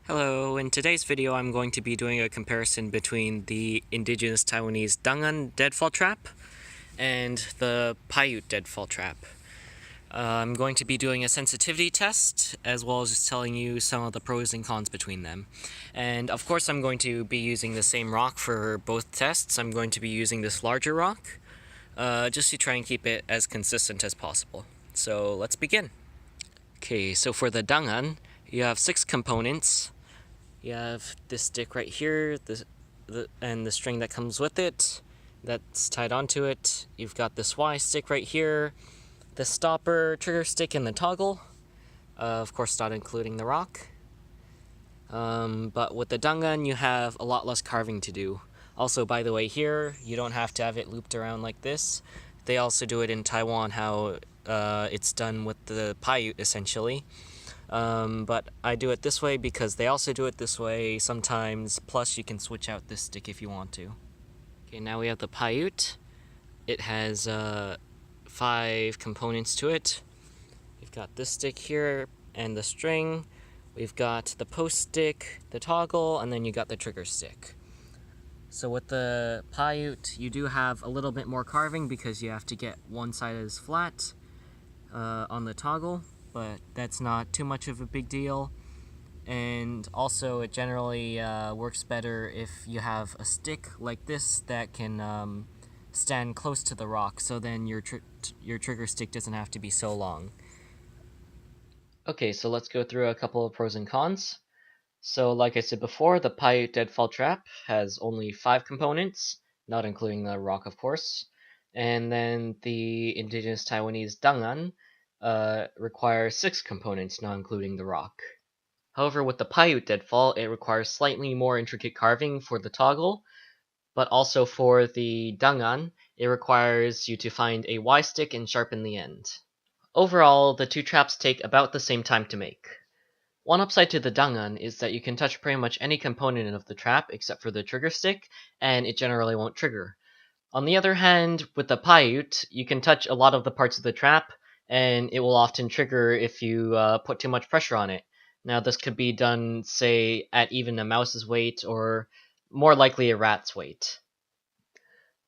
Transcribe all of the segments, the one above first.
Hello, in today's video I'm going to be doing a comparison between the Indigenous Taiwanese Dangan Deadfall Trap and the Paiute Deadfall Trap. I'm going to be doing a sensitivity test, as well as just telling you some of the pros and cons between them. And of course I'm going to be using the same rock for both tests. I'm going to be using this larger rock, just to try and keep it as consistent as possible. So let's begin. Okay, so for the Dangan, you have 6 components. You have this stick right here, and the string that comes with it, that's tied onto it. You've got this Y stick right here, the stopper, trigger stick, and the toggle. Of course, not including the rock. But with the Dangan, you have a lot less carving to do. Also, by the way, here, you don't have to have it looped around like this. They also do it in Taiwan, how it's done with the Paiute, essentially. But I do it this way because they also do it this way sometimes, plus you can switch out this stick if you want to. Okay, now we have the Paiute. It has 5 components to it. We've got this stick here and the string. We've got the post stick, the toggle, and then you got the trigger stick. So with the Paiute, you do have a little bit more carving because you have to get one side as flat on the toggle, but that's not too much of a big deal. And also it generally works better if you have a stick like this that can stand close to the rock, so then your trigger stick doesn't have to be so long. Okay, so let's go through a couple of pros and cons. So like I said before, the Paiute Deadfall Trap has only 5 components, not including the rock of course. And then the Indigenous Taiwanese Dangan requires 6 components, not including the rock. However, with the Paiute Deadfall, it requires slightly more intricate carving for the toggle, but also for the Dangan, it requires you to find a Y stick and sharpen the end. Overall, the two traps take about the same time to make. One upside to the Dangan is that you can touch pretty much any component of the trap except for the trigger stick, and it generally won't trigger. On the other hand, with the Paiute, you can touch a lot of the parts of the trap, and it will often trigger if you put too much pressure on it. Now this could be done, say, at even a mouse's weight, or more likely a rat's weight.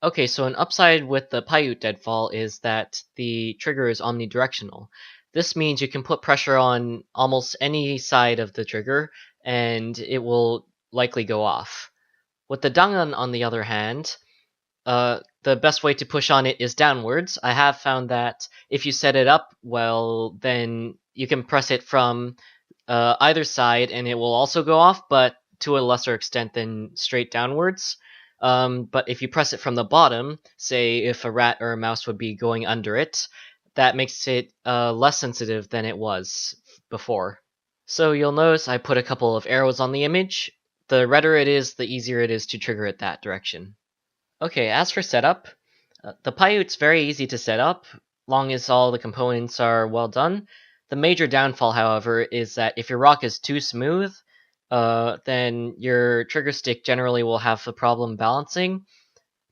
Okay, so an upside with the Paiute Deadfall is that the trigger is omnidirectional. This means you can put pressure on almost any side of the trigger, and it will likely go off. With the Dangan, on the other hand, the best way to push on it is downwards. I have found that if you set it up well, then you can press it from either side and it will also go off, but to a lesser extent than straight downwards. But if you press it from the bottom, say if a rat or a mouse would be going under it, that makes it less sensitive than it was before. So you'll notice I put a couple of arrows on the image. The redder it is, the easier it is to trigger it that direction. Okay, as for setup, the Paiute's very easy to set up, long as all the components are well done. The major downfall, however, is that if your rock is too smooth, then your trigger stick generally will have a problem balancing.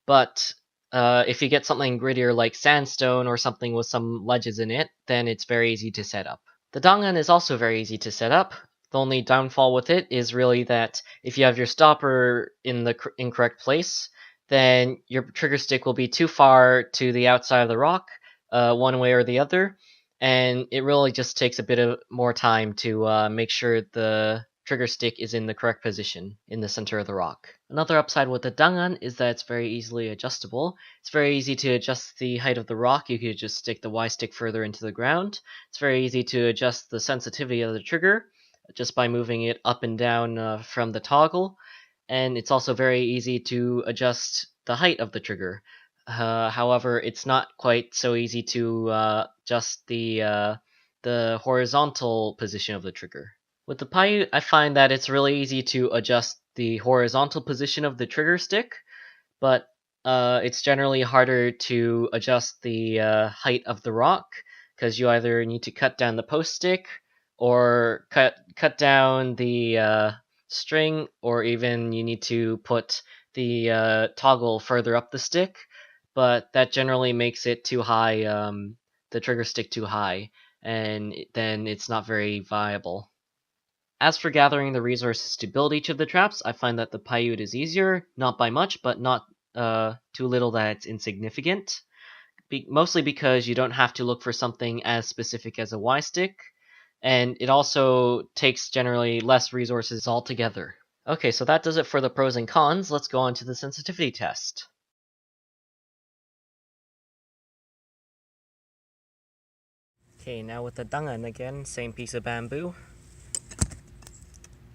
But if you get something grittier like sandstone or something with some ledges in it, then it's very easy to set up. The Dangan is also very easy to set up. The only downfall with it is really that if you have your stopper in the incorrect place, then your trigger stick will be too far to the outside of the rock, one way or the other, and it really just takes a bit of more time to make sure the trigger stick is in the correct position in the center of the rock. Another upside with the Dangan is that it's very easily adjustable. It's very easy to adjust the height of the rock. You could just stick the Y stick further into the ground. It's very easy to adjust the sensitivity of the trigger just by moving it up and down from the toggle. And it's also very easy to adjust the height of the trigger. However, it's not quite so easy to adjust the horizontal position of the trigger. With the Paiute, I find that it's really easy to adjust the horizontal position of the trigger stick, but it's generally harder to adjust the height of the rock, because you either need to cut down the post stick, or cut down the string, or even you need to put the toggle further up the stick, but that generally makes it too high, the trigger stick too high, and then it's not very viable. As for gathering the resources to build each of the traps, I find that the Paiute is easier, not by much, but not too little that it's insignificant. Mostly because you don't have to look for something as specific as a Y stick, and it also takes generally less resources altogether. Okay, so that does it for the pros and cons. Let's go on to the sensitivity test. Okay, now with the Dangan again, same piece of bamboo.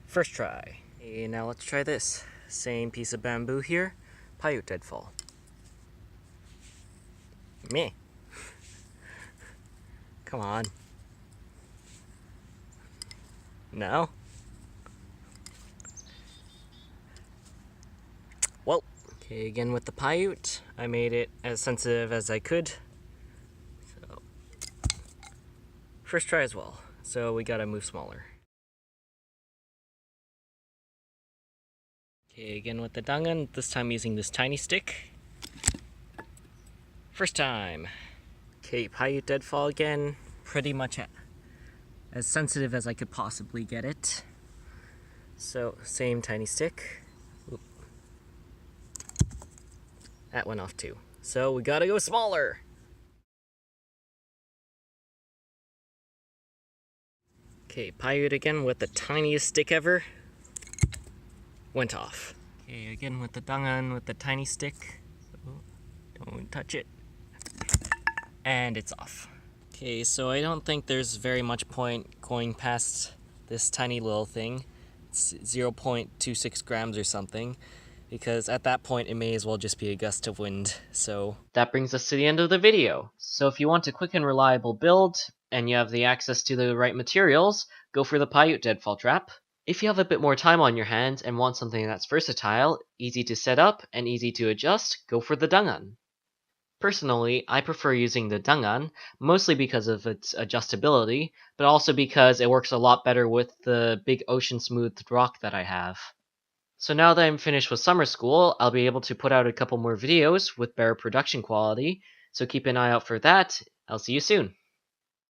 First try. Okay, now let's try this. Same piece of bamboo here. Paiute Deadfall. Meh. Come on. No? Well, okay, again with the Paiute. I made it as sensitive as I could. So, first try as well. So we gotta move smaller. Okay, again with the Dangan, this time using this tiny stick. First time. Okay, Paiute Deadfall again, pretty much as sensitive as I could possibly get it. So, same tiny stick. Oop. That went off too. So we gotta go smaller! Okay, Paiute again with the tiniest stick ever. Went off. Okay, again with the Dangan with the tiny stick. Oh, don't touch it. And it's off. Okay, so I don't think there's very much point going past this tiny little thing. It's 0.26 grams or something, because at that point it may as well just be a gust of wind. So that brings us to the end of the video. So if you want a quick and reliable build, and you have the access to the right materials, go for the Paiute Deadfall trap. If you have a bit more time on your hands and want something that's versatile, easy to set up, and easy to adjust, go for the Dangan. Personally, I prefer using the Dangan, mostly because of its adjustability, but also because it works a lot better with the big ocean-smoothed rock that I have. So now that I'm finished with summer school, I'll be able to put out a couple more videos with better production quality, so keep an eye out for that. I'll see you soon.